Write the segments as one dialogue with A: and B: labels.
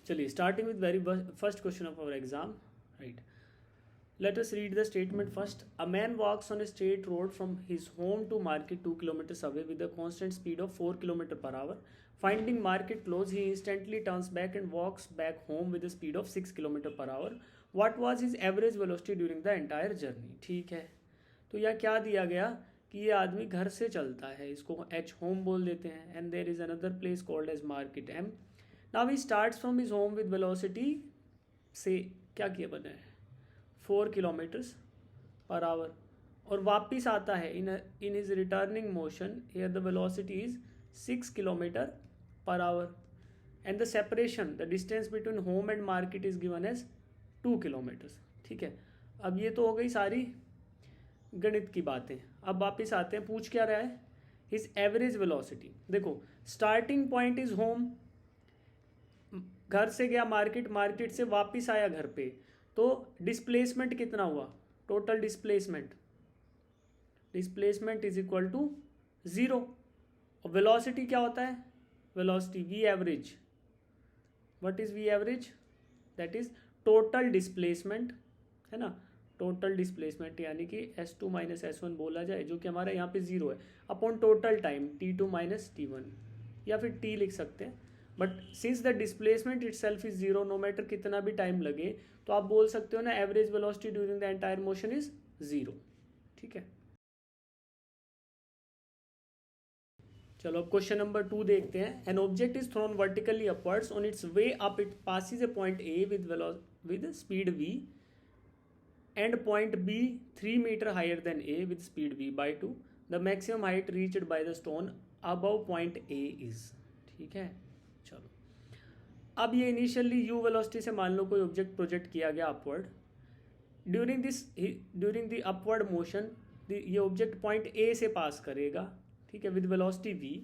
A: चलिए starting with very first question of our exam, right. Let us read the statement first. A man walks on a straight road from his home to market 2 kilometers away with a constant speed of 4 kilometers per hour. Finding market close, he instantly turns back and walks back home with a speed of 6 kilometers per hour. What was his average velocity during the entire journey? ठीक है, तो यह क्या दिया गया कि ये आदमी घर से चलता है, इसको एच होम बोल देते हैं. And there is another place called as market M. Now he starts from his home with velocity से क्या किया बना है 4 किलोमीटर्स पर आवर और वापिस आता है in his returning motion here the velocity is 6 kilometre per hour and the separation the distance between home and market is given as 2 kilometres. ठीक है, अब ये तो हो गई सारी गणित की बातें. अब वापिस आते हैं, पूछ क्या रहा है हिज एवरेज वेलोसिटी. देखो स्टार्टिंग पॉइंट इज होम, घर से गया मार्केट, मार्केट से वापिस आया घर पे, तो डिस्प्लेसमेंट कितना हुआ, total displacement is equal to 0. और वेलोसिटी क्या होता है, velocity V average. What is V average, that is total displacement, है ना. टोटल डिस्प्लेसमेंट यानी कि S2 माइनस S1 बोला जाए, जो कि हमारा यहाँ पे 0 है, upon total time T2 minus T1, या फिर T लिख सकते हैं. But since the displacement itself is 0, no matter कितना भी टाइम लगे, तो आप बोल सकते हो ना average velocity during the entire motion is 0. ठीक है, चलो अब क्वेश्चन नंबर 2 देखते हैं. An object is thrown vertically upwards on its way up, it passes a point A with speed v and point b 3 metre higher than a with speed v by 2. The maximum height reached by the stone above point a is. ठीक है, चलो अब ये initially u velocity से मान लो कोई object project किया गया upward. During the upward motion ये ऑब्जेक्ट पॉइंट a से पास करेगा, ठीक है, विद वेलोसिटी v.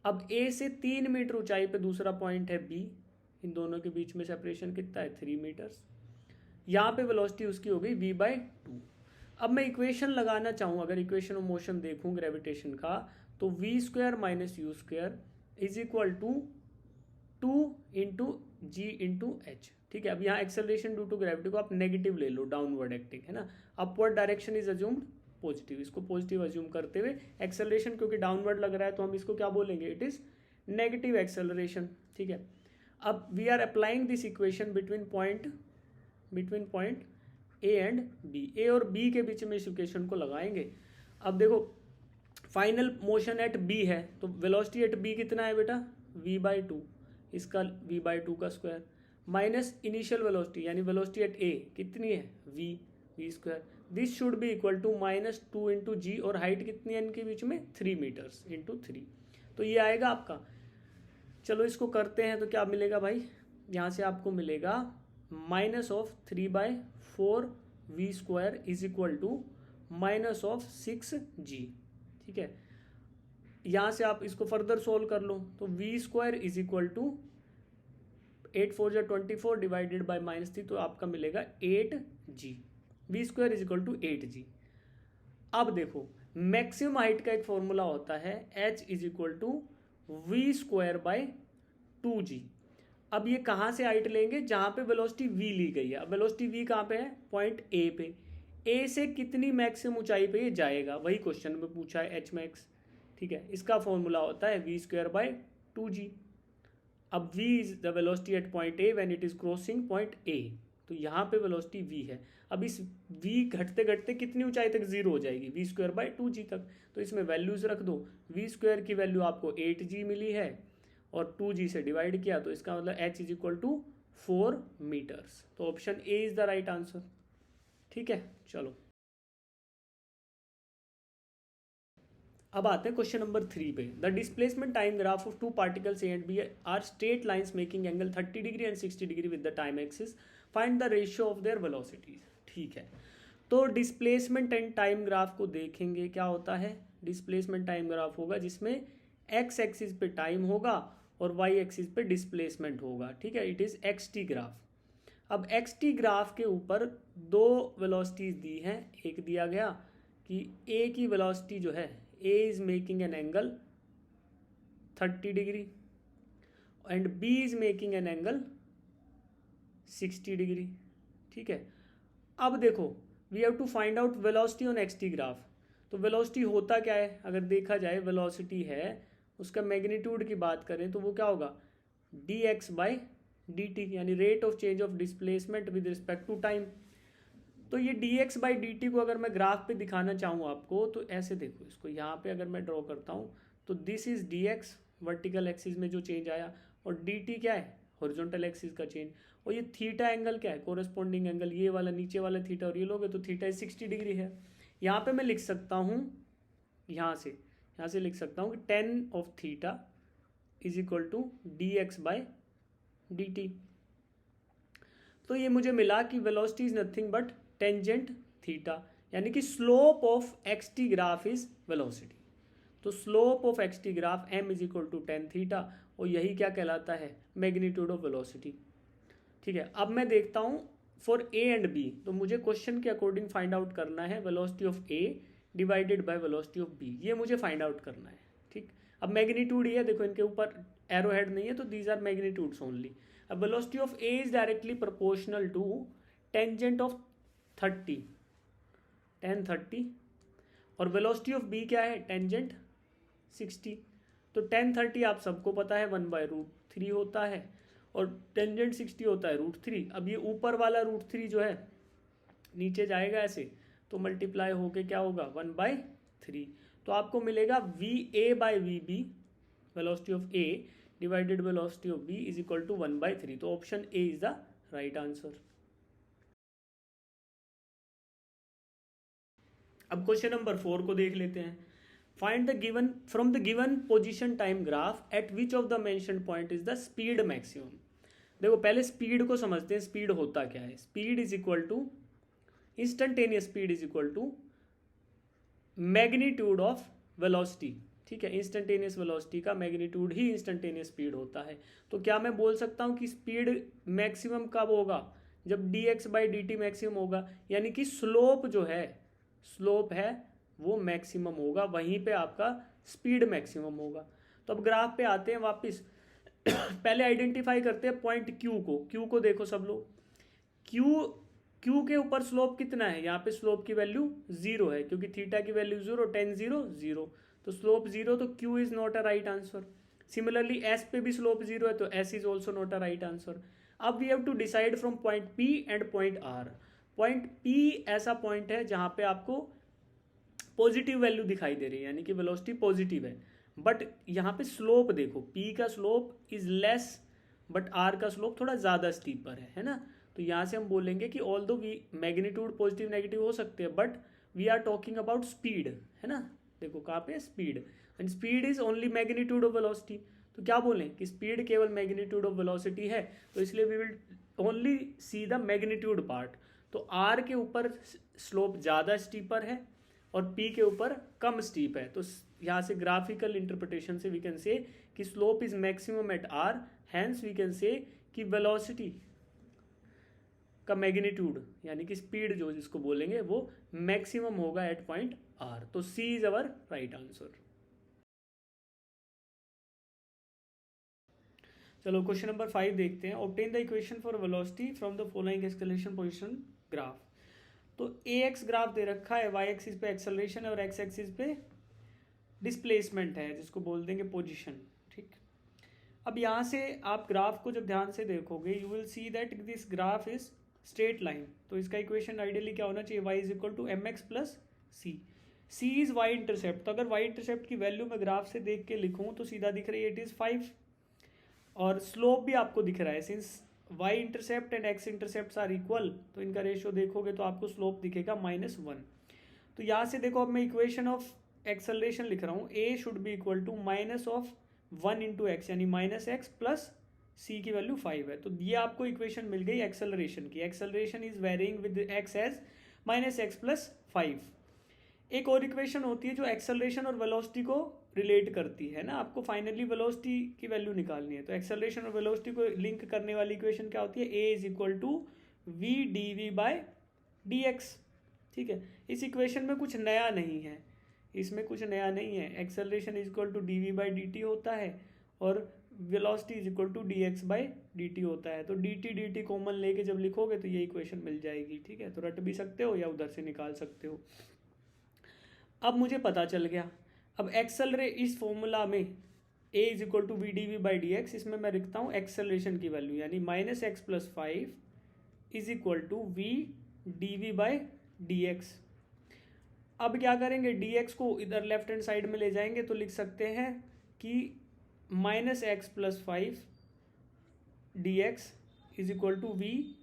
A: अब a से 3 मीटर ऊंचाई पे दूसरा पॉइंट है b, इन दोनों के बीच में सेपरेशन कितना है 3 मीटर्स. यहाँ पे वेलोसिटी उसकी हो गई v by 2. अब मैं इक्वेशन लगाना चाहूँ, अगर इक्वेशन ऑफ मोशन देखूँ ग्रेविटेशन का, तो v square minus u square is equal to 2 into g into h. ठीक है, अब यहाँ एक्सेलरेशन ड्यू टू ग्रेविटी को आप नेगेटिव ले लो, डाउनवर्ड एक्टिंग, है ना. Upward direction is assumed positive, इसको पॉजिटिव अज्यूम करते हुए एक्सेलरेशन क्योंकि डाउनवर्ड लग रहा है तो हम इसको क्या बोलेंगे, इट इज नेगेटिव एक्सेलरेशन. ठीक है, अब we are applying this equation between point A and B. A और बी के बीच में इस इक्वेशन को लगाएंगे. अब देखो फाइनल मोशन एट बी है, तो वेलोसिटी एट बी कितना है बेटा v by 2, इसका v by 2 का स्क्वायर माइनस इनिशियल वेलोसिटी यानी वेलोसिटी एट a कितनी है v square. This should be equal to minus 2 into G, और हाइट कितनी है इनके बीच में 3 मीटर्स इंटू 3, तो ये आएगा आपका. चलो इसको करते हैं तो क्या मिलेगा भाई, यहाँ से आपको मिलेगा minus of 3 by 4 v square is equal to minus of 6g. ठीक है, यहाँ से आप इसको फर्दर सोल्व कर लो, तो v square is equal to 8 4 जा 24 डिवाइडेड बाई -3, तो आपका मिलेगा 8g. V square is equal to 8g. अब देखो मैक्सिमम हाइट का एक फॉर्मूला होता है h is equal to v square by 2g. अब ये कहाँ से हाइट लेंगे, जहाँ पे वेलोसिटी v ली गई है. अब वेलोसिटी v कहाँ पे है, पॉइंट a पे. a से कितनी मैक्सिमम ऊंचाई पे ये जाएगा, वही क्वेश्चन में पूछा है h मैक्स. ठीक है, इसका फॉर्मूला होता है वी स्क्वायर बाई 2g. अब v is the velocity eight point a when it is crossing point a, तो यहाँ पे वेलोसिटी v है. अब इस v घटते घटते कितनी ऊंचाई तक 0 हो जाएगी, वी स्क्वायर बाई 2g तक. तो इसमें वैल्यूज रख दो, वी स्क्वायर की वैल्यू आपको 8g मिली है और 2g से डिवाइड किया, तो इसका मतलब h is equal to 4 meters. तो option A is the right answer. ठीक है, चलो अब आते हैं क्वेश्चन नंबर 3 पे. The displacement time graph of 2 particles A and B are straight lines making angle 30 degree and 60 degree with the time axis. Find the ratio of their velocities. ठीक है, तो डिस्प्लेसमेंट एंड टाइम ग्राफ को देखेंगे. क्या होता है, displacement time graph होगा जिसमें एक्स एक्सिस पे टाइम होगा और वाई एक्सिस पे डिस्प्लेसमेंट होगा. ठीक है, इट इज एक्सटी ग्राफ. अब एक्सटी ग्राफ के ऊपर 2 वेलोसिटीज दी हैं. एक दिया गया कि ए की वेलोसिटी जो है, A is making an angle 30 degree and B is making an angle 60 degree. ठीक है, अब देखो we have to find out velocity on x T graph. तो वेलोसिटी होता क्या है, अगर देखा जाए वेलोसिटी है उसका मैग्नीट्यूड की बात करें तो वो क्या होगा, D x by D T, यानी rate of change of displacement with respect to time. तो ये D x by D T को अगर मैं ग्राफ पे दिखाना चाहूँ आपको तो ऐसे देखो, इसको यहाँ पे अगर मैं ड्रॉ करता हूँ तो this is D x vertical axis में जो चेंज आया, और डी टी क्या है, हॉरिजॉन्टल एक्सिस का चेंज, और ये थीटा एंगल क्या है, कोरस्पॉन्डिंग एंगल, ये वाला नीचे वाला थीटा और ये लोगे तो थीटा 60 डिग्री है। यहाँ पे मैं लिख सकता हूँ, यहाँ से लिख सकता हूँ कि tan of theta is equal to D x by D T. तो ये मुझे मिला कि velocity is nothing but tangent theta, यानी कि slope of X T graph is velocity. तो slope of X T graph m is equal to tan theta, और यही क्या कहलाता है, मैग्नीट्यूड ऑफ वेलोसिटी। ठीक है, अब मैं देखता हूँ फॉर ए एंड बी, तो मुझे क्वेश्चन के अकॉर्डिंग फाइंड आउट करना है velocity of A divided by velocity of B, ये मुझे फाइंड आउट करना है। ठीक, अब मैग्नीट्यूड ये देखो, इनके ऊपर एरो हेड नहीं है तो दीज आर मैग्नीट्यूड्स ओनली। अब velocity of A is directly proportional to tangent of 30, tan 30, और वेलोसिटी ऑफ बी क्या है, टेंजेंट 60। तो tan 30 आप सबको पता है 1/√3 होता है, और टेंजेंट 60 होता है √3। अब ये ऊपर वाला √3 जो है नीचे जाएगा ऐसे, तो मल्टीप्लाई होके क्या होगा 1/3। तो आपको मिलेगा VA by VB, velocity of A divided velocity of B is equal to 1/3। तो option A is the right answer. अब क्वेश्चन नंबर 4 को देख लेते हैं। Find the given from the given position time graph at which of the mentioned point is the speed maximum. देखो पहले speed को समझते हैं, स्पीड होता क्या है। Speed is equal to instantaneous speed is equal to magnitude of velocity. ठीक है, इंस्टेंटेनियस वेलोसिटी का मैग्नीट्यूड ही इंस्टेंटेनियस स्पीड होता है। तो क्या मैं बोल सकता हूँ कि स्पीड मैक्सिमम कब होगा, जब D x by D T maximum होगा, यानी कि स्लोप जो है, स्लोप है वो मैक्सिमम होगा, वहीं पे आपका स्पीड मैक्सिमम होगा। तो अब ग्राफ पे आते हैं वापस। पहले आइडेंटिफाई करते हैं पॉइंट क्यू को देखो सब लोग, क्यू के ऊपर स्लोप कितना है, यहाँ पे स्लोप की वैल्यू 0 है, क्योंकि थीटा की वैल्यू 0, tan 0 0, तो स्लोप 0, तो Q is not a right answer. Similarly S पे भी स्लोप 0 है, तो S is also not a right answer. अब we have to decide from point P and point R. Point P ऐसा point है जहां पे आपको पॉजिटिव वैल्यू दिखाई दे रही है, यानी कि वेलोसिटी पॉजिटिव है, बट यहाँ पे स्लोप देखो, पी का slope is less but R का स्लोप थोड़ा ज़्यादा स्टीपर है ना। तो यहाँ से हम बोलेंगे कि ऑल दो वी मैग्नीट्यूड पॉजिटिव नेगेटिव हो सकते हैं, but we are talking about speed, है ना। देखो कहाँ पे speed, and speed is only magnitude of velocity. तो क्या बोलें कि स्पीड केवल मैग्नीट्यूड ऑफ वेलोसिटी है, तो इसलिए we will only see the magnitude part. तो आर के ऊपर स्लोप ज़्यादा स्टीपर है और पी के ऊपर कम स्टीप है। तो यहाँ से ग्राफिकल इंटरप्रिटेशन से वी कैन से कि slope is maximum at R, hence we can say कि वेलोसिटी का मैग्नीट्यूड यानी कि स्पीड जो जिसको बोलेंगे वो मैक्सिमम होगा एट पॉइंट आर। तो C is our right answer. चलो क्वेश्चन नंबर 5 देखते हैं। Obtain the equation for velocity from the following acceleration position graph. तो ए एक्स ग्राफ दे रखा है, वाई एक्सिस पे एक्सेलरेशन और एक्स एक्सिस पे डिस्प्लेसमेंट है, जिसको बोल देंगे पोजीशन। ठीक, अब यहाँ से आप ग्राफ को जब ध्यान से देखोगे you will see that this graph is straight line. तो इसका इक्वेशन आइडियली क्या होना चाहिए, y is equal to m x plus c. C is y intercept, तो अगर वाई इंटरसेप्ट की वैल्यू मैं ग्राफ से देख के लिखूँ तो सीधा दिख रही है इट इज़ 5, और स्लोप भी आपको दिख रहा है। Since y intercept and x intercept are equal, तो इनका रेशियो देखोगे तो आपको स्लोप दिखेगा -1। तो यहाँ से देखो अब मैं इक्वेशन ऑफ एक्सेलरेशन लिख रहा हूँ, A should be equal to -1 into X, यानी -x प्लस सी की वैल्यू 5 है। तो ये आपको इक्वेशन मिल गई एक्सेलरेशन की। Acceleration is varying with x as -x plus 5। एक और इक्वेशन होती है जो एक्सेलरेशन और वेलोसिटी को रिलेट करती है ना, आपको फाइनली वेलोसिटी की वैल्यू निकालनी है। तो एक्सेलरेशन और वेलोसिटी को लिंक करने वाली इक्वेशन क्या होती है, A is equal to we D V by D X. ठीक है, इस इक्वेशन में कुछ नया नहीं है, इसमें कुछ नया नहीं है। Acceleration is equal to d we by D t होता है और velocity is equal to D x by D t होता है। तो डी टी कॉमन लेके जब लिखोगे तो ये इक्वेशन मिल जाएगी, ठीक है। तो रट भी सकते हो या उधर से निकाल सकते हो। अब मुझे पता चल गया। अब एक्सेलरे इस फॉर्मूला में A is equal to we D we by D X, इसमें मैं लिखता हूँ एक्सेलरेशन की वैल्यू, यानी minus x plus 5 is equal to we D we by D X. अब क्या करेंगे, डी एक्स को इधर लेफ्ट हैंड साइड में ले जाएंगे तो लिख सकते हैं कि minus x plus 5 d x is equal to we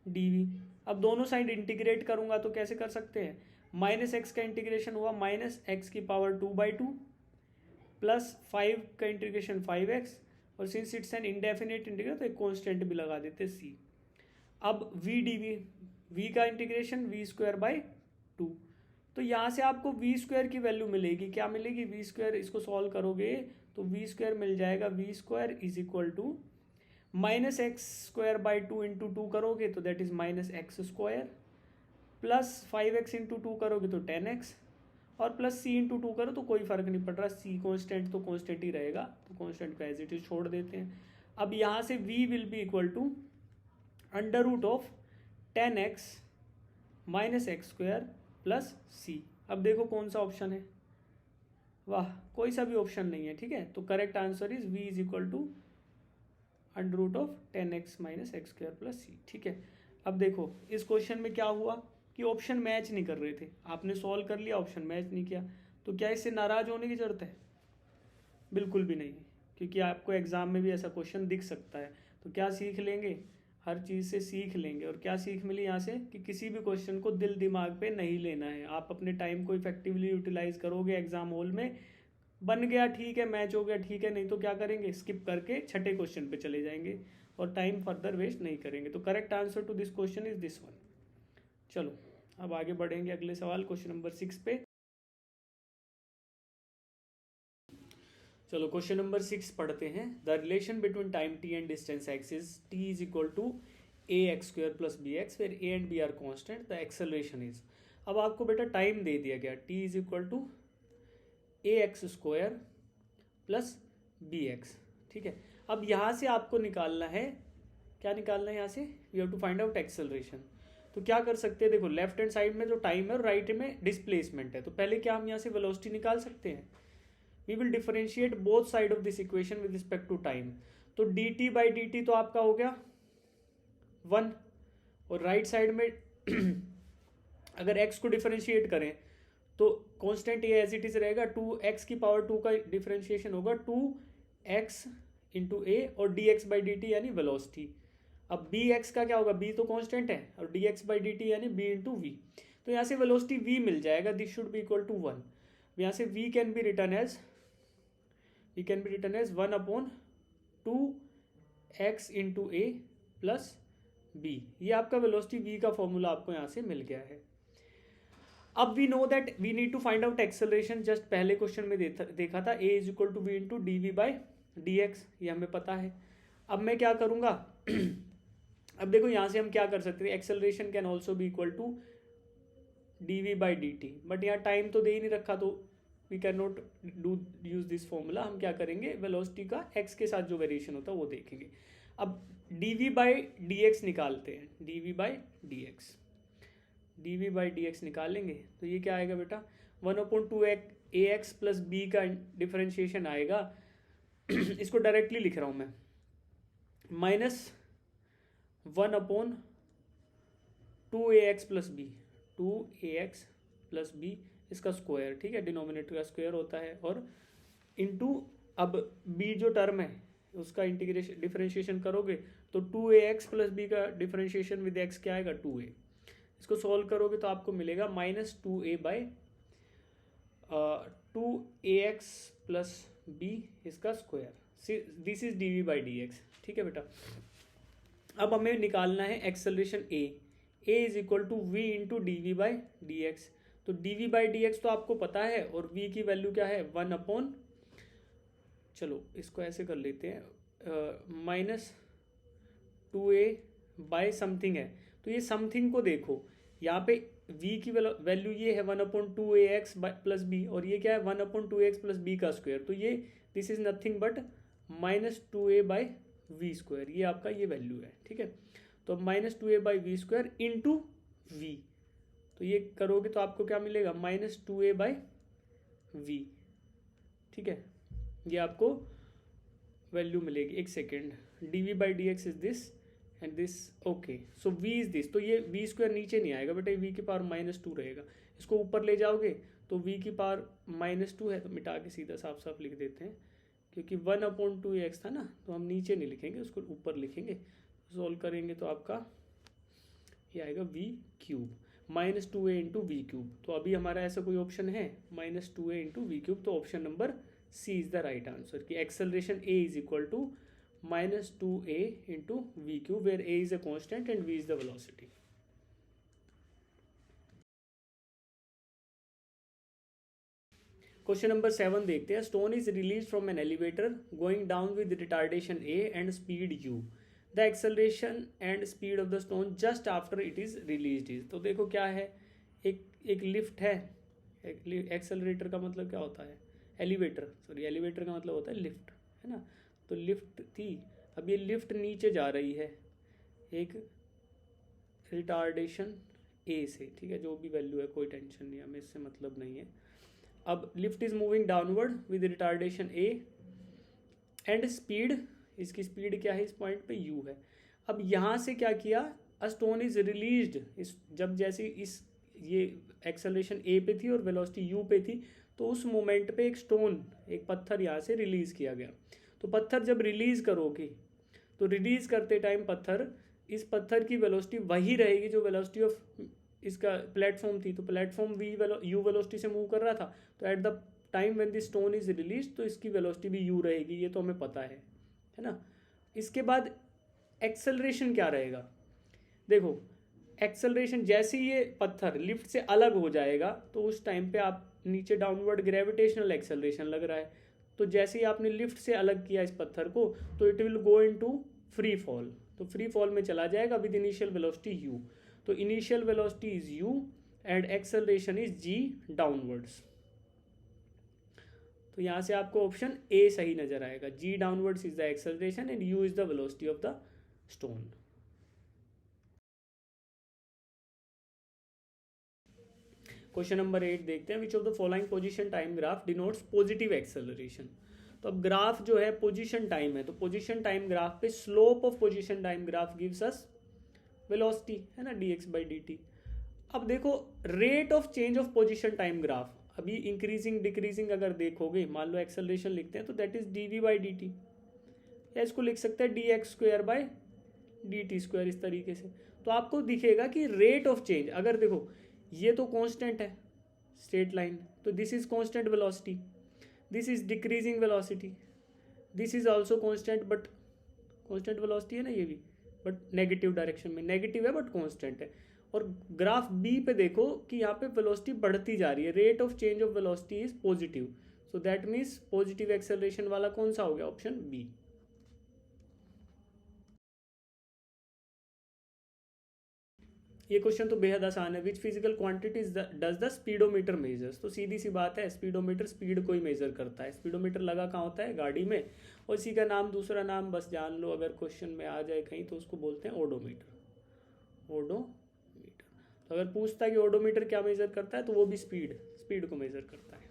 A: D v. अब दोनों साइड इंटीग्रेट करूंगा तो कैसे कर सकते हैं, माइनस एक्स का इंटीग्रेशन हुआ माइनस एक्स की पावर 2/2 प्लस 5 का इंटीग्रेशन 5x, और since it's an indefinite integral तो एक कॉन्स्टेंट भी लगा देते c। अब v डी वी, v का इंटीग्रेशन वी स्क्वायर बाई 2। तो यहाँ से आपको वी स्क्वायर की वैल्यू मिलेगी, क्या मिलेगी, वी स्क्वायर, इसको सॉल्व करोगे तो वी स्क्वायर मिल जाएगा, v square is equal to minus x square by 2 into 2 करोगे तो that is minus x square, plus 5x into 2 करोगे तो 10x, और प्लस c इंटू 2 करो तो कोई फर्क नहीं पड़ रहा, c कॉन्स्टेंट तो कॉन्स्टेंट ही रहेगा, तो कॉन्स्टेंट को एज इट इज छोड़ देते हैं। अब यहाँ से v will be equal to under root of 10x minus x square plus c। अब देखो कौन सा ऑप्शन है, वाह कोई सा भी ऑप्शन नहीं है, ठीक है। तो correct answer is v is equal to under root of 10x minus x square plus c, ठीक है। अब देखो इस क्वेश्चन में क्या हुआ कि ऑप्शन मैच नहीं कर रहे थे, आपने सॉल्व कर लिया, ऑप्शन मैच नहीं किया, तो क्या इससे नाराज होने की जरूरत है, बिल्कुल भी नहीं, क्योंकि आपको एग्जाम में भी ऐसा क्वेश्चन दिख सकता है। तो क्या सीख लेंगे, हर चीज़ से सीख लेंगे। और क्या सीख मिली यहाँ से कि किसी भी क्वेश्चन को दिल दिमाग पे नहीं लेना है, आप अपने टाइम को इफेक्टिवली यूटिलाइज करोगे एग्जाम हॉल में, बन गया ठीक है, मैच हो गया ठीक है, नहीं तो क्या करेंगे, स्किप करके छठे क्वेश्चन पे चले जाएंगे और टाइम फर्दर वेस्ट नहीं करेंगे। तो correct answer to this question is this one. चलो अब आगे बढ़ेंगे अगले सवाल, क्वेश्चन नंबर 6 पे। चलो क्वेश्चन नंबर 6 पढ़ते हैं। The relation between time t and distance x is t is equal to a x square plus b x, where a and b are constant, the acceleration is. अब आपको बेटा time दे दिया गया, t is equal to a x square plus b x, ठीक है। अब यहाँ से आपको निकालना है, क्या निकालना है यहाँ से, we have to find out acceleration. तो क्या कर सकते हैं, देखो लेफ्ट हैंड साइड में जो टाइम है और राइट में डिस्प्लेसमेंट है, तो पहले क्या हम यहाँ से वेलोसिटी निकाल सकते हैं, we will differentiate both side of this equation with respect to time. तो D T by D T तो आपका हो गया 1, और राइट साइड में अगर x को डिफरेंशिएट करें तो कांस्टेंट ये एज इट इज रहेगा, 2x की पावर 2 का डिफरेंशिएशन होगा 2x इंटू ए, और dx बाई डी टी यानी वेलोसिटी। अब bx का क्या होगा, b तो कांस्टेंट है, और dx बाई डी टी यानी b इंटू वी। तो यहाँ से वेलोसिटी v मिल जाएगा, this should be equal to 1। यहाँ से v can be written as 1 upon 2x into a plus b. ये आपका वेलोसिटी v का फॉर्मूला आपको यहाँ से मिल गया है। अब we know that we need to find out acceleration, just पहले क्वेश्चन में देखा था, a is equal to we into D we by D x, ये हमें पता है। अब मैं क्या करूँगा अब देखो यहाँ से हम क्या कर सकते हैं, acceleration can also be equal to d we by D t, but यहाँ टाइम तो दे ही नहीं रखा, तो we can not do use this formula. हम क्या करेंगे, वेलोसिटी का x के साथ जो वेरिएशन होता है वो देखेंगे। अब D we by D X निकालते हैं, D we by D X, D we by D X निकालेंगे तो ये क्या आएगा बेटा, 1/2 ए एक्स प्लस बी का डिफरेंशिएशन आएगा इसको डायरेक्टली लिख रहा हूँ मैं, minus 1/2 A X plus B, 2ax plus B इसका स्क्वायर, ठीक है, डिनोमिनेटर का स्क्वायर होता है, और इनटू अब b जो टर्म है उसका इंटीग्रेशन डिफरेंशिएशन करोगे तो 2ax प्लस बी का डिफरेंशिएशन विद x क्या आएगा, 2a। इसको सॉल्व करोगे तो आपको मिलेगा minus 2a by 2ax plus B इसका square, this is D we by D X, ठीक है बेटा। अब हमें निकालना है acceleration a is equal to we into D we by D X. तो D we by D X तो आपको पता है, और v की वैल्यू क्या है, 1 अपॉन, चलो इसको ऐसे कर लेते हैं, माइनस 2a बाई समथिंग है। तो ये समथिंग को देखो, यहाँ पे v की वैल्यू ये है 1/2ax प्लस बी, और ये क्या है 1/2x प्लस बी का स्क्वायर, तो ये this is nothing but -2a/v², ये आपका ये वैल्यू है, ठीक है। तो -2a/v² इंटू v, तो ये करोगे तो आपको क्या मिलेगा, -2a/v, ठीक है। ये आपको वैल्यू मिलेगी, एक second, dv/dx is this and this, okay, so v is this, तो ये v² नीचे नहीं आएगा बेटा, v की पावर -2 रहेगा। इसको ऊपर ले जाओगे तो v की पावर -2 है, तो मिटा के सीधा साफ साफ लिख देते हैं, क्योंकि 1/2x था ना, तो हम नीचे नहीं लिखेंगे, उसको ऊपर लिखेंगे। सोल्व करेंगे तो आपका ये आएगा v³ -2a इंटू v³। तो अभी हमारा ऐसा कोई ऑप्शन है -2a इंटू v³, तो option number C is the right answer, कि acceleration a is equal to -2a into v³, where a is a constant and v is the velocity. Question number 7 देखते हैं। Stone is release from an elevator going down with retardation a and speed u, the acceleration and speed of the stone just after it is release is. तो देखो क्या है, एक lift है, accelerator का मतलब क्या होता है, एलिवेटर, सॉरी एलिवेटर का मतलब होता है लिफ्ट, है ना। तो लिफ्ट थी, अब ये लिफ्ट नीचे जा रही है एक रिटार्डेशन ए से, ठीक है, जो भी वैल्यू है कोई टेंशन नहीं, हमें इससे मतलब नहीं है। अब lift is moving downward with retardation A and speed, इसकी स्पीड क्या है इस पॉइंट पे u है। अब यहाँ से क्या किया, अ स्टोन इज रिलीज्ड, इस जब जैसे इस ये एक्सेलरेशन a पे थी और वेलोसिटी u पे थी, तो उस मोमेंट पे एक स्टोन, एक पत्थर यहाँ से रिलीज किया गया। तो पत्थर जब रिलीज करोगे तो रिलीज करते टाइम पत्थर, इस पत्थर की वेलोसिटी वही रहेगी जो वेलोसिटी ऑफ इसका प्लेटफॉर्म थी। तो प्लेटफॉर्म u वेलोसिटी से मूव कर रहा था, तो at the time when the stone is release, तो इसकी वेलोसिटी भी u रहेगी, ये तो हमें पता है ना। इसके बाद एक्सेलरेशन क्या रहेगा, देखो एक्सेलरेशन जैसे ही ये पत्थर लिफ्ट से अलग हो जाएगा, तो उस टाइम पे आप नीचे डाउनवर्ड ग्रेविटेशनल एक्सेलरेशन लग रहा है, तो जैसे ही आपने लिफ्ट से अलग किया इस पत्थर को, तो it will go into free fall, तो फ्री फॉल में चला जाएगा विद इनिशियल वेलोसिटी u। तो initial velocity is u and acceleration is g downwards. तो यहाँ से आपको ऑप्शन ए सही नजर आएगा, g downwards is the acceleration and u is the velocity of the stone. Question number 8 देखते हैं, विच of the following position time graph denotes positive acceleration. तो अब ग्राफ जो है पोजीशन टाइम है, तो पोजीशन टाइम ग्राफ पे slope of position time graph gives us velocity, है ना, dx/dt। अब देखो rate of change of position time graph, अभी इंक्रीजिंग डिक्रीजिंग अगर देखोगे, मान लो एक्सेलरेशन लिखते हैं तो दैट इज dv/dt, या इसको लिख सकते हैं dx²/dt², इस तरीके से। तो आपको दिखेगा कि रेट ऑफ चेंज, अगर देखो ये तो कांस्टेंट है स्ट्रेट लाइन, तो this is constant velocity, this is decreasing velocity, this is also constant but constant velocity है ना ये भी, बट नेगेटिव डायरेक्शन में, नेगेटिव है बट कांस्टेंट है। और ग्राफ बी पे देखो कि यहाँ पे वेलोसिटी बढ़ती जा रही है, rate of change of velocity is positive, so that means positive acceleration वाला कौन सा हो गया, ऑप्शन बी। ये क्वेश्चन तो बेहद आसान है, which physical quantity does the speedometer measures. तो सीधी सी बात है, स्पीडोमीटर स्पीड को ही मेजर करता है। स्पीडोमीटर लगा कहाँ होता है, गाड़ी में, और इसी का नाम दूसरा नाम बस जान लो, अगर क्वेश्चन में आ जाए कहीं तो उसको बोलते हैं ओडोमीटर, ओडोमीटर। तो अगर पूछता है कि ओडोमीटर क्या मेजर करता है, तो वो भी स्पीड को मेजर करता है।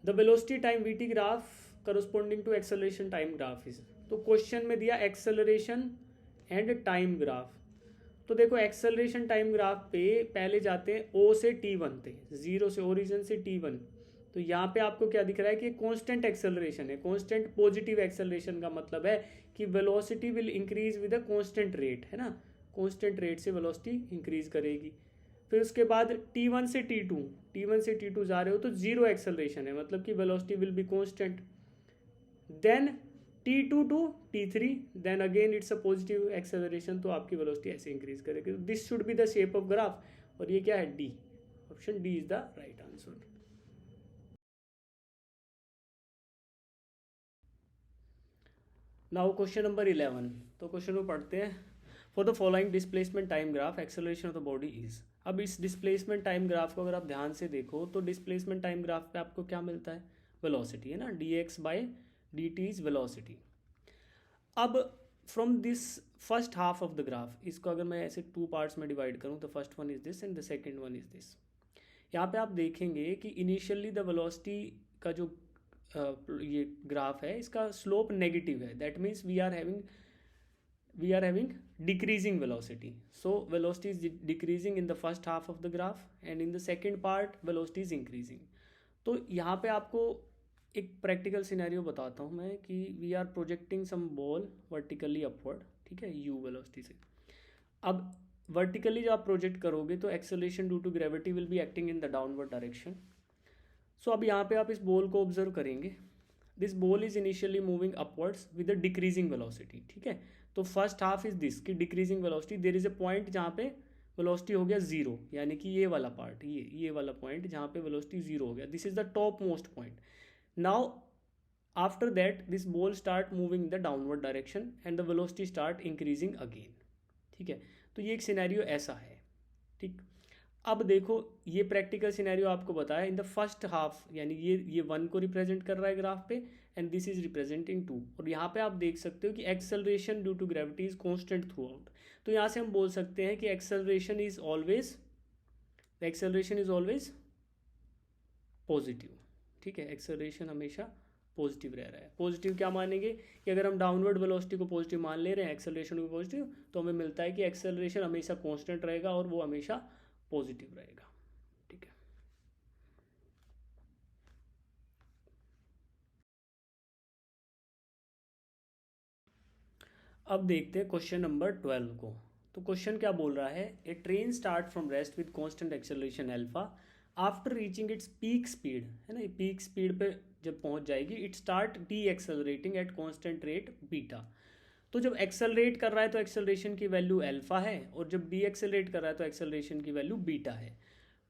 A: The velocity time VT graph corresponding to acceleration time graph is. तो क्वेश्चन में दिया एक्सेलरेशन एंड टाइम ग्राफ। तो देखो एक्सेलरेशन टाइम ग्राफ पे पहले जाते हैं ओ से टी बनते हैं, जीरो से ओरिजिन से टी1। तो यहाँ पे आपको क्या दिख रहा है कि कांस्टेंट एक्सेलरेशन है, कांस्टेंट पॉजिटिव एक्सेलरेशन का मतलब है कि velocity will increase with a constant rate, है ना, कांस्टेंट रेट से वेलोसिटी इंक्रीज करेगी। फिर उसके बाद T1 से T2, T1 से T2 जा रहे हो तो जीरो एक्सेलरेशन है, मतलब कि velocity will be constant. Then T2 to T3, then again it's a positive acceleration, तो आपकी वेलोसिटी ऐसे इंक्रीज करेगी। This should be the shape of graph, और ये क्या है, D, option D is the right answer. Now question number 11, तो क्वेश्चन को पढ़ते हैं। For the following displacement time graph acceleration of the body is. अब इस डिस्प्लेसमेंट टाइम ग्राफ को अगर आप ध्यान से देखो तो डिस्प्लेसमेंट टाइम ग्राफ पे आपको क्या मिलता है, वेलोसिटी है ना, dx by dt is velocity. अब from this first half of the graph, इसको अगर मैं ऐसे टू पार्ट्स में डिवाइड करूँ तो first one is this and the second one is this. यहाँ पे आप देखेंगे कि इनिशियली द वेलोसिटी का जो ये ग्राफ है इसका स्लोप नेगेटिव है, that means we are having decreasing velocity. So velocity is decreasing in the first half of the graph and in the second part velocity is increasing. तो यहाँ पे आपको एक प्रैक्टिकल सिनेरियो बताता हूँ मैं कि we are projecting some ball vertically upward, ठीक है, u वेलोसिटी से। अब वर्टिकली जब आप प्रोजेक्ट करोगे तो acceleration due to gravity will be acting in the downward direction. So अब यहाँ पे आप इस बॉल को ऑब्जर्व करेंगे, this ball is initially moving upwards with a decreasing velocity, ठीक है। तो फर्स्ट हाफ इज दिस की decreasing velocity, there is a point जहाँ पे वेलोसिटी हो गया जीरो, यानी कि ये वाला पार्ट, ये वाला पॉइंट जहाँ पे वेलोसिटी जीरो हो गया, this is the top most point. Now after that this ball start moving in the downward direction and the velocity start increasing again, ठीक है। तो ये एक सिनेरियो ऐसा है, ठीक। अब देखो ये प्रैक्टिकल सिनेरियो आपको बताया इन द फर्स्ट हाफ, यानी ये वन को रिप्रेजेंट कर रहा है ग्राफ पे and this is representing two. और यहाँ पे आप देख सकते हो कि acceleration due to gravity is constant throughout. तो यहाँ से हम बोल सकते हैं कि एक्सेलरेशन इज ऑलवेज पॉजिटिव, ठीक है। एक्सेलरेशन हमेशा पॉजिटिव रह रहा है। पॉजिटिव क्या मानेंगे कि अगर हम डाउनवर्ड वेलोसिटी को पॉजिटिव मान ले रहे हैं, एक्सेलरेशन को पॉजिटिव, तो हमें मिलता है कि एक्सेलरेशन हमेशा कॉन्स्टेंट रहेगा और वो हमेशा पॉजिटिव रहेगा, ठीक है। अब देखते हैं क्वेश्चन नंबर 12 को। तो क्वेश्चन क्या बोल रहा है, a train start from rest with constant acceleration alpha after reaching its peak speed, है ना, पीक स्पीड पे जब पहुंच जाएगी it start decelerating at constant rate beta. तो जब एक्सेलरेट कर रहा है तो एक्सेलरेशन की वैल्यू अल्फा है और जब डी एक्सेलरेट कर रहा है तो एक्सेलरेशन की वैल्यू बीटा है।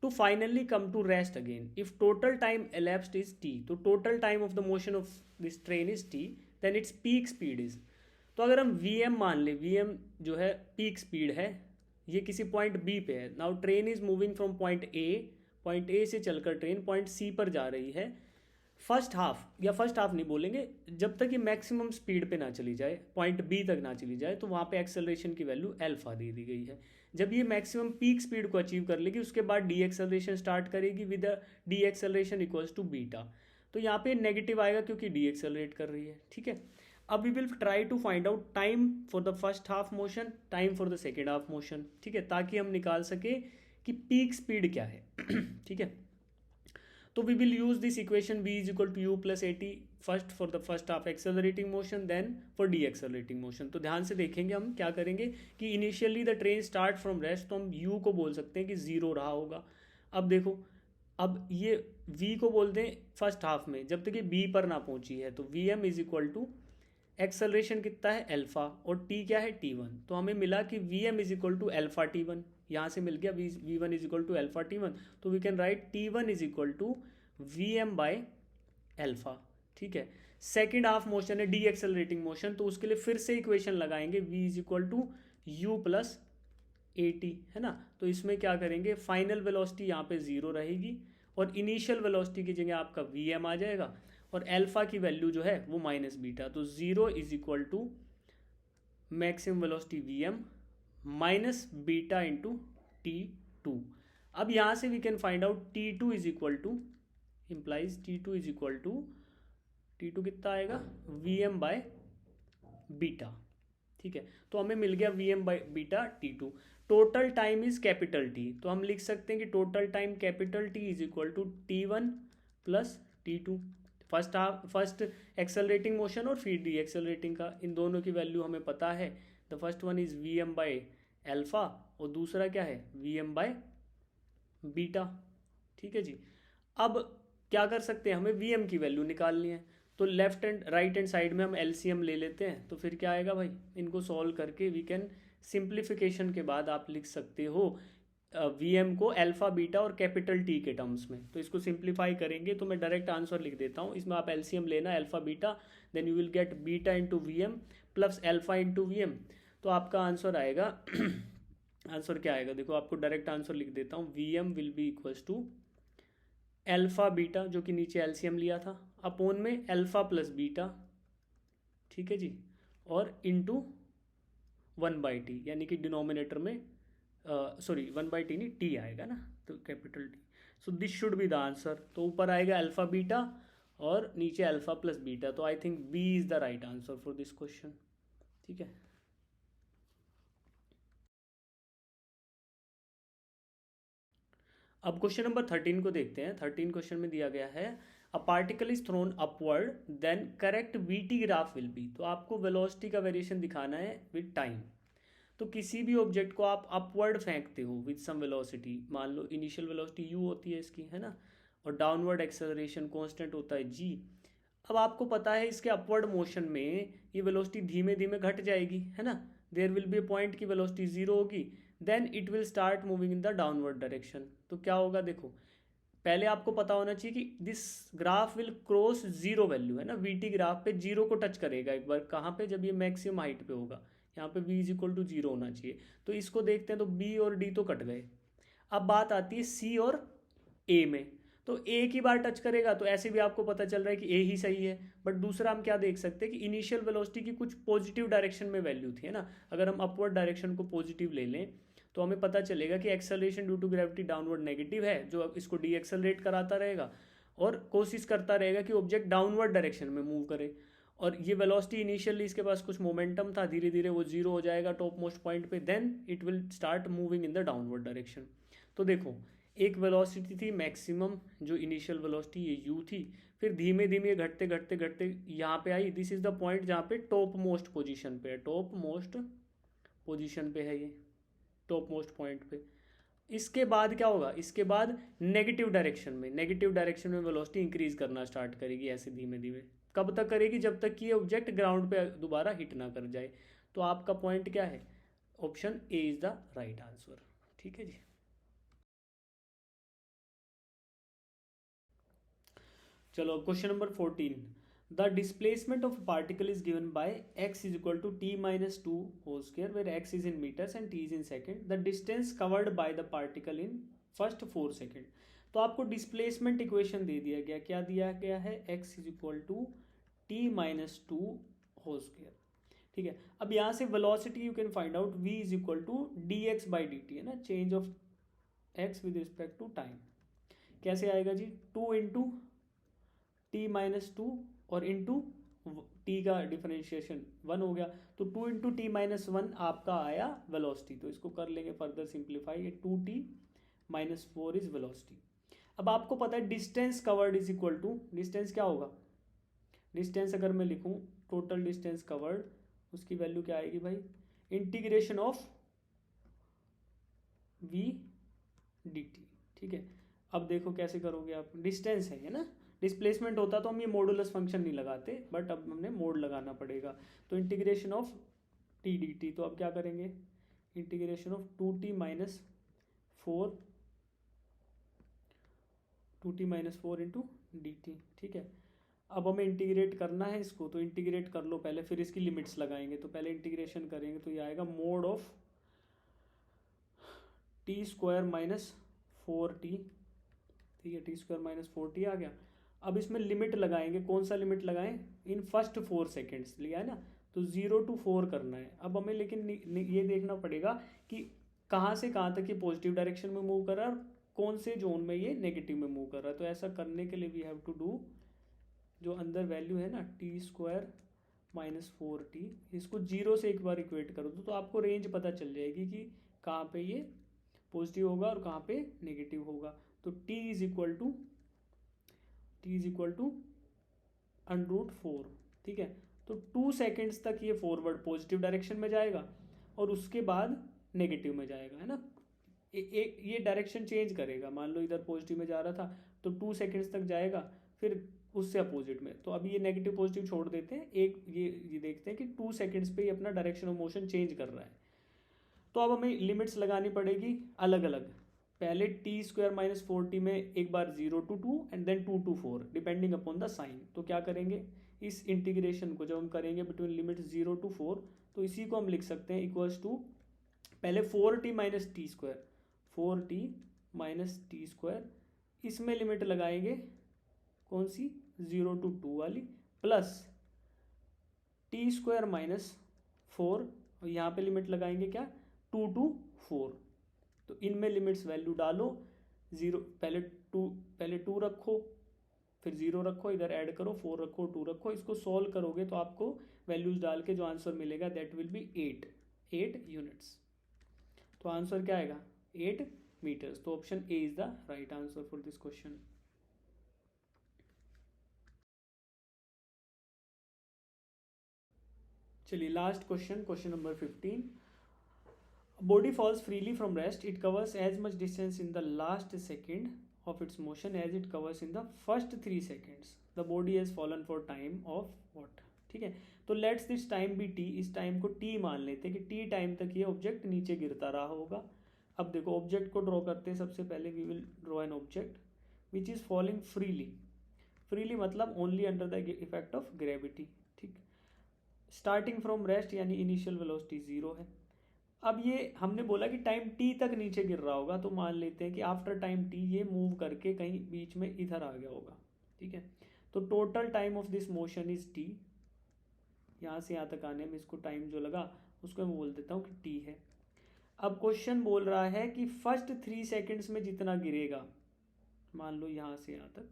A: To finally come to rest again if total time elapsed is T, तो total time of the motion of this train is T, then its peak speed is. तो अगर हम वी मान ले, we जो है peak speed है, ये किसी पॉइंट बी पे है। Now train is moving from point A से चलकर ट्रेन पॉइंट सी पर जा रही है। फर्स्ट हाफ, या फर्स्ट हाफ नहीं बोलेंगे, जब तक ये मैक्सिमम स्पीड पे ना चली जाए, पॉइंट बी तक ना चली जाए, तो वहाँ पे एक्सेलरेशन की वैल्यू अल्फा दे दी गई है। जब ये मैक्सिमम पीक स्पीड को अचीव कर लेगी उसके बाद डी एक्सेलरेशन स्टार्ट करेगी with deceleration equals to beta. तो यहाँ पे नेगेटिव आएगा क्योंकि डी एक्सेलरेट कर रही है, ठीक है। अब we will try to find out time for the first half motion, time for the second half motion, ठीक है, ताकि हम निकाल सके कि पीक स्पीड क्या है, ठीक है। तो we will use this equation v is equal to you plus A t first for the first half accelerating motion, then for decelerating motion. तो ध्यान से देखेंगे हम क्या करेंगे कि initially the train start from rest, तो हम u को बोल सकते हैं कि जीरो रहा होगा। अब देखो, अब ये v को बोलते हैं फर्स्ट हाफ में जब तक ये b पर ना पहुंची है, तो v m is equal to acceleration कितना है अल्फा और t क्या है t1। तो हमें मिला कि v m is equal to alpha t1, यहाँ से मिल गया v one is equal to alpha t1। तो we can write t1 is equal to v m by alpha, ठीक है। सेकेंड हाफ मोशन है डी एक्सेलरेटिंग मोशन, तो उसके लिए फिर से इक्वेशन लगाएंगे v is equal to you plus A t, है ना। तो इसमें क्या करेंगे, फाइनल वेलोसिटी यहाँ पे जीरो रहेगी और इनिशियल वेलोसिटी की जगह आपका वी एम आ जाएगा और अल्फा की वैल्यू जो है वो माइनस बीटा। तो zero is equal to maximum velocity v m minus beta into t two. अब यहाँ से we can find out t two is equal to implies T2 is equal to T2 कितना आएगा we m by beta, ठीक है। तो हमें मिल गया v m by beta T2। Total time is capital T, तो हम लिख सकते हैं कि total time capital T is equal to T1 plus T2। First accelerating motion और फिर डी एक्सेलरेटिंग का, इन दोनों की वैल्यू हमें पता है। The first one is v m by alpha और दूसरा क्या है वी एम बाय बीटा, ठीक है जी। अब क्या कर सकते हैं, हमें वी एम की वैल्यू निकालनी है, तो left and right hand side में हम एलसीएम ले लेते हैं। तो फिर क्या आएगा भाई, इनको सॉल्व करके वी कैन सिंप्लीफिकेशन के बाद आप लिख सकते हो वी एम को अल्फा बीटा और कैपिटल टी के टर्म्स में। तो इसको सिंप्लीफाई करेंगे तो मैं डायरेक्ट आंसर लिख देता हूँ, इसमें आप एलसीएम लेना alpha beta, then you will get beta into v m plus alpha into v m. तो आपका आंसर आएगा आंसर क्या आएगा देखो, आपको डायरेक्ट आंसर लिख देता हूँ, V M will be equals to alpha beta, जो कि नीचे एलसीएम लिया था, अपोन में एल्फा प्लस बीटा, ठीक है जी, और इंटू 1/t, यानी कि डिनोमिनेटर में सॉरी 1/t नहीं, टी आएगा ना, तो capital T. So this should be the answer. तो ऊपर आएगा अल्फा बीटा और नीचे अल्फा प्लस बीटा, तो I think B is the right answer for this question, ठीक है। अब क्वेश्चन नंबर 13 को देखते हैं। 13 क्वेश्चन में दिया गया है a particle is thrown upward then correct VT graph will be. तो आपको वेलोसिटी का वेरिएशन दिखाना है विद टाइम। तो किसी भी ऑब्जेक्ट को आप अपवर्ड फेंकते हो विद सम वेलोसिटी, मान लो इनिशियल वेलोसिटी यू होती है इसकी, है ना, और डाउनवर्ड एक्सेलरेशन कांस्टेंट होता है जी। अब आपको पता है इसके अपवर्ड मोशन में ये वेलोसिटी धीमे धीमे घट जाएगी, है ना, there will be a point की वेलोसिटी जीरो होगी, then it will start moving in the downward direction. तो क्या होगा देखो, पहले आपको पता होना चाहिए कि this graph will cross zero value, है ना, वीटी ग्राफ पे जीरो को टच करेगा एक बार, कहाँ पे, जब ये मैक्सिमम हाइट पे होगा, यहाँ पे v is equal to zero होना चाहिए। तो इसको देखते हैं, तो b और d तो कट गए। अब बात आती है c और a में। तो a की बार टच करेगा तो ऐसे भी आपको पता चल रहा है कि a ही सही है, बट दूसरा हम क्या देख सकते हैं कि इनिशियल वेलोसिटी की कुछ पॉजिटिव डायरेक्शन में वैल्यू थी, है ना। अगर हम अपवर्ड डायरेक्शन को पॉजिटिव ले लें तो हमें पता चलेगा कि acceleration due to gravity downward negative है, जो अब इसको डी एक्सेलरेट कराता रहेगा और कोशिश करता रहेगा कि ऑब्जेक्ट डाउनवर्ड डायरेक्शन में मूव करे। और ये वेलोसिटी इनिशियली इसके पास कुछ मोमेंटम था, धीरे धीरे वो जीरो हो जाएगा टॉप मोस्ट पॉइंट पे, then it will start moving in the downward direction. तो देखो, एक वेलोसिटी थी मैक्सिमम, जो इनिशियल वेलोसिटी ये u थी, फिर धीमे धीमे घटते घटते घटते यहाँ पे आई, दिस इज द पॉइंट जहाँ पे टॉप मोस्ट पोजिशन पे है, टॉप मोस्ट पोजिशन पे है ये, टॉप मोस्ट पॉइंट पे। इसके बाद क्या होगा, इसके बाद नेगेटिव डायरेक्शन में वेलोसिटी इंक्रीज करना स्टार्ट करेगी ऐसे धीमे धीमे। कब तक करेगी, जब तक कि ये ऑब्जेक्ट ग्राउंड पे दोबारा हिट ना कर जाए। तो आपका पॉइंट क्या है, option A is the right answer, ठीक है जी। चलो question number 14, the displacement of particle is given by x is equal to t minus two whole square, where x is in metres and t is in second, the distance covered by the particle in first 4 second. तो आपको displacement equation दे दिया गया, क्या दिया गया है, x is equal to t minus two whole square, ठीक है। अब यहाँ से velocity you can find out, v is equal to dx by dt, है ना, change of x with respect to time. कैसे आएगा जी, 2 इंटू टी माइनस टू और इंटू टी का डिफरेंशिएशन 1 हो गया, तो 2 इंटू टी माइनस 1 आपका आया वेलोसिटी। तो इसको कर लेंगे फर्दर सिंप्लीफाई, ये 2t माइनस 4 इज वेलोसिटी। अब आपको पता है distance covered is equal to, distance क्या होगा, डिस्टेंस अगर मैं लिखूं टोटल डिस्टेंस कवर्ड, उसकी वैल्यू क्या आएगी भाई, इंटीग्रेशन ऑफ v dt, ठीक है। अब देखो कैसे करोगे आप, डिस्टेंस है ना, डिस्प्लेसमेंट होता तो हम ये मॉडुलस फंक्शन नहीं लगाते, बट अब हमने मोड लगाना पड़ेगा। तो integration of T D T, तो अब क्या करेंगे, integration of 2t minus 4 into D T, ठीक है। अब हमें इंटीग्रेट करना है इसको, तो इंटीग्रेट कर लो पहले, फिर इसकी लिमिट्स लगाएंगे। तो पहले इंटीग्रेशन करेंगे तो ये आएगा mode of T square minus 4t, ठीक है, टी स्क्वायर माइनस 4t आ गया। अब इसमें लिमिट लगाएंगे, कौन सा लिमिट लगाएं, इन फर्स्ट 4 सेकेंड्स लिया है ना, तो 0 to 4 करना है। अब हमें लेकिन ये देखना पड़ेगा कि कहाँ से कहाँ तक ये पॉजिटिव डायरेक्शन में मूव कर रहा है और कौन से जोन में ये नेगेटिव में मूव कर रहा है। तो ऐसा करने के लिए वी हैव टू डू, जो अंदर वैल्यू है ना टी स्क्वायर माइनस 4t, इसको 0 से एक बार इक्वेट कर दो, तो आपको रेंज पता चल जाएगी कि कहाँ पे ये पॉजिटिव होगा और कहाँ पे नेगेटिव होगा। तो t इज इक्वल टू √4, ठीक है। तो 2 सेकेंड्स तक ये फॉरवर्ड पॉजिटिव डायरेक्शन में जाएगा और उसके बाद नेगेटिव में जाएगा, है ना। ये डायरेक्शन चेंज करेगा, मान लो इधर पॉजिटिव में जा रहा था तो 2 सेकेंड्स तक जाएगा, फिर उससे अपोजिट में। तो अभी ये नेगेटिव पॉजिटिव छोड़ देते हैं, ये देखते हैं कि 2 सेकेंड्स पे ये अपना डायरेक्शन ऑफ मोशन चेंज कर रहा है। तो अब हमें लिमिट्स लगानी पड़ेगी अलग अलग। पहले टी स्क्वायर माइनस 4t में एक बार 0 to 2 and then 2 to 4 depending upon the sign. तो क्या करेंगे, इस इंटीग्रेशन को जब हम करेंगे बिटवीन लिमिट 0 to 4, तो इसी को हम लिख सकते हैं इक्वल्स टू पहले 4t minus T square, 4t minus T square, इसमें लिमिट लगाएंगे कौन सी 0 to 2 वाली, प्लस टी स्क्वायर माइनस 4, और यहाँ पे लिमिट लगाएंगे क्या 2 to 4। तो इनमें लिमिट्स वैल्यू डालो, 0 पहले 2 रखो, फिर 0 रखो, इधर ऐड करो, 4 रखो, 2 रखो, इसको सॉल्व करोगे तो आपको वैल्यूज डाल के जो आंसर मिलेगा दैट विल बी 8 यूनिट्स। तो आंसर क्या आएगा 8 मीटर्स। तो option A is the right answer for this question. चलिए last question, question number 15। Body falls freely from rest, it covers as much distance in the last second of its motion as it covers in the first 3 seconds. The body has fallen for time of what? ठीक है, तो let's this time be T, इस time को T मान लेते हैं कि T time तक ये ऑब्जेक्ट नीचे गिरता रहा होगा। अब देखो ऑब्जेक्ट को ड्रॉ करते हैं, सबसे पहले we will draw an object which is falling freely, freely मतलब only under the effect of gravity. ठीक, स्टार्टिंग फ्रॉम रेस्ट यानी इनिशियल वेलोसिटी 0 है। अब ये हमने बोला कि टाइम टी तक नीचे गिर रहा होगा, तो मान लेते हैं कि आफ्टर टाइम टी ये मूव करके कहीं बीच में इधर आ गया होगा। ठीक है, तो total time of this motion is T, यहाँ से यहाँ तक आने में इसको टाइम जो लगा उसको मैं बोल देता हूँ कि टी है। अब क्वेश्चन बोल रहा है कि फर्स्ट 3 सेकेंड्स में जितना गिरेगा, मान लो यहाँ से यहाँ तक,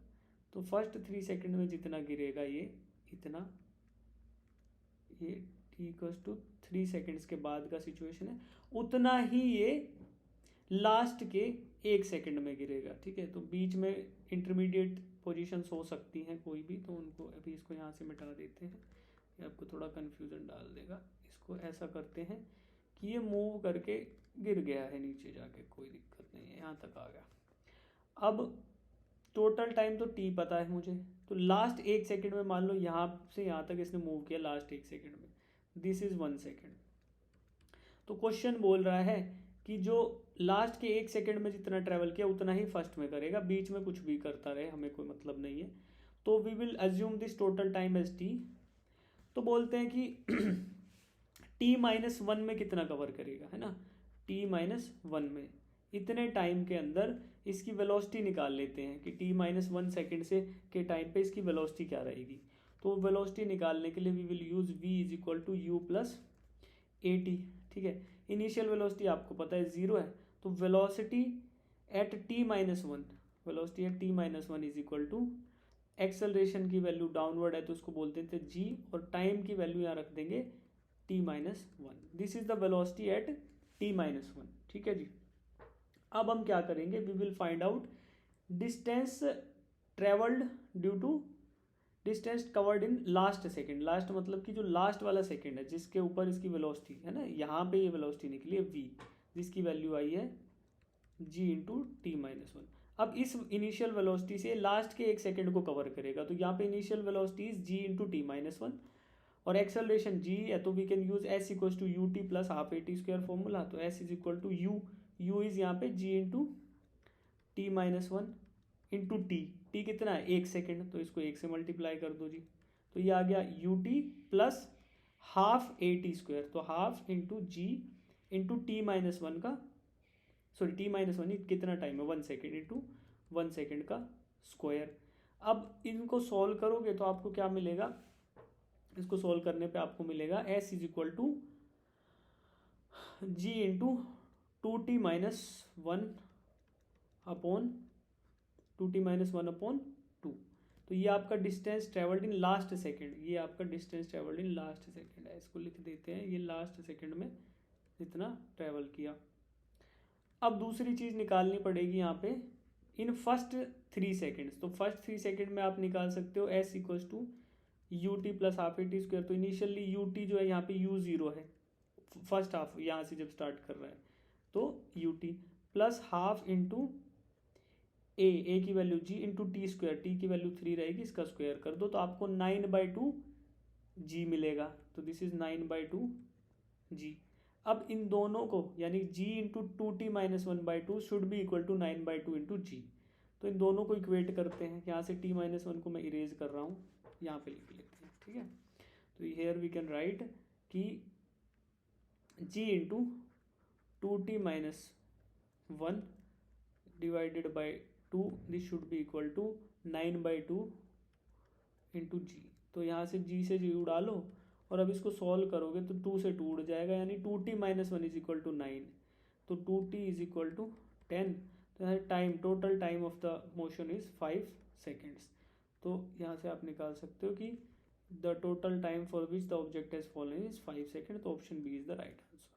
A: तो फर्स्ट 3 सेकेंड में जितना गिरेगा ये इतना, ये इक्वल्स टू 3 सेकेंड्स के बाद का सिचुएशन है, उतना ही ये लास्ट के 1 सेकेंड में गिरेगा। ठीक है, तो बीच में इंटरमीडिएट पोजीशंस हो सकती हैं कोई भी, तो उनको अभी इसको यहाँ से मिटा देते हैं, ये आपको थोड़ा कन्फ्यूजन डाल देगा। इसको ऐसा करते हैं कि ये मूव करके गिर गया है नीचे जाके, कोई दिक्कत नहीं है, यहाँ तक आ गया। अब टोटल टाइम तो टी पता है मुझे, तो लास्ट 1 सेकेंड में मान लो यहाँ से यहाँ तक इसने मूव किया, लास्ट 1 सेकेंड में दिस इज 1 सेकेंड। तो क्वेश्चन बोल रहा है कि जो लास्ट के 1 सेकेंड में जितना ट्रेवल किया उतना ही फर्स्ट में करेगा, बीच में कुछ भी करता रहे हमें कोई मतलब नहीं है। तो we will assume this total time as T. तो बोलते हैं कि टी माइनस 1 में कितना कवर करेगा, है ना, टी माइनस 1 में इतने टाइम के अंदर इसकी वेलोसिटी निकाल लेते हैं कि टी माइनस 1 सेकेंड से के टाइम पे इसकी वेलोसिटी क्या रहेगी। तो वेलोसिटी निकालने के लिए we will use v is equal to you plus A T. ठीक है, इनिशियल वेलोसिटी आपको पता है 0 है, तो velocity at t minus 1, velocity at t minus 1 is equal to acceleration की वैल्यू डाउनवर्ड है तो उसको बोलते थे g, और टाइम की वैल्यू यहाँ रख देंगे t minus 1। This is the velocity at t minus 1। ठीक है जी, अब हम क्या करेंगे, we will find out distance travelled due to distance covered in last second. लास्ट मतलब कि जो लास्ट वाला सेकेंड है जिसके ऊपर इसकी वेलोसिटी है ना, यहाँ पे ये वेलोसिटी निकली है v, जिसकी वैल्यू आई है g इंटू टी माइनस 1। अब इस इनिशियल वेलोसिटी से लास्ट के 1 सेकेंड को कवर करेगा, तो यहाँ पे initial velocity is g into T minus 1 और एक्सेलरेशन g है, तो we can use s equals to U T plus half A T square formula. तो s is equal to U is यहाँ पे g into T minus 1 into T कितना है 1 second, तो इसको 1 से मल्टीप्लाई कर दो जी, तो ये आ गया you T plus half A T square, तो half into g into T minus 1 का, सॉरी टी माइनस 1 कितना टाइम है 1 सेकेंड इंटू 1 सेकेंड का स्क्वायर। अब इनको सॉल्व करोगे तो आपको क्या मिलेगा, इसको सॉल्व करने पे आपको मिलेगा s is equal to G into 2t minus 1 upon 2t minus 1 upon 2। तो ये आपका distance travelled in last second, ये आपका distance travelled in last second है, इसको लिख देते हैं, ये लास्ट सेकेंड में जितना ट्रेवल किया। अब दूसरी चीज़ निकालनी पड़ेगी यहाँ पे इन फर्स्ट 3 सेकेंड्स। तो फर्स्ट 3 सेकेंड में आप निकाल सकते हो s equals to U T plus half A T square. तो इनिशियली यू टी जो है यहाँ पे u 0 है, फर्स्ट हाफ यहाँ से जब स्टार्ट कर रहा है, तो U T plus half into A की value g into T square, T की वैल्यू 3 रहेगी, इसका स्क्वायर कर दो तो आपको 9/2 g मिलेगा। तो दिस इज 9/2 g। अब इन दोनों को यानी g into 2t minus 1/2 should be equal to 9/2 into G. तो इन दोनों को इक्वेट करते हैं, यहाँ से t माइनस 1 को मैं इरेज कर रहा हूँ, यहाँ पे लिख लेते हैं। ठीक है। तो हेयर वी कैन राइट कि g into 2t minus 1 divided by 2, this should be equal to 9/2 into G. तो यहाँ से g से g उड़ा लो और अब इसको सॉल्व करोगे तो 2 से 2 उड़ जाएगा, यानी 2t minus 1 is equal to 9। तो 2t इज इक्वल टू 10। तो यहाँ time, total time of the motion is 5 seconds. तो यहाँ से आप निकाल सकते हो कि the total time for which the object has fallen is 5 second. तो option B is the right answer.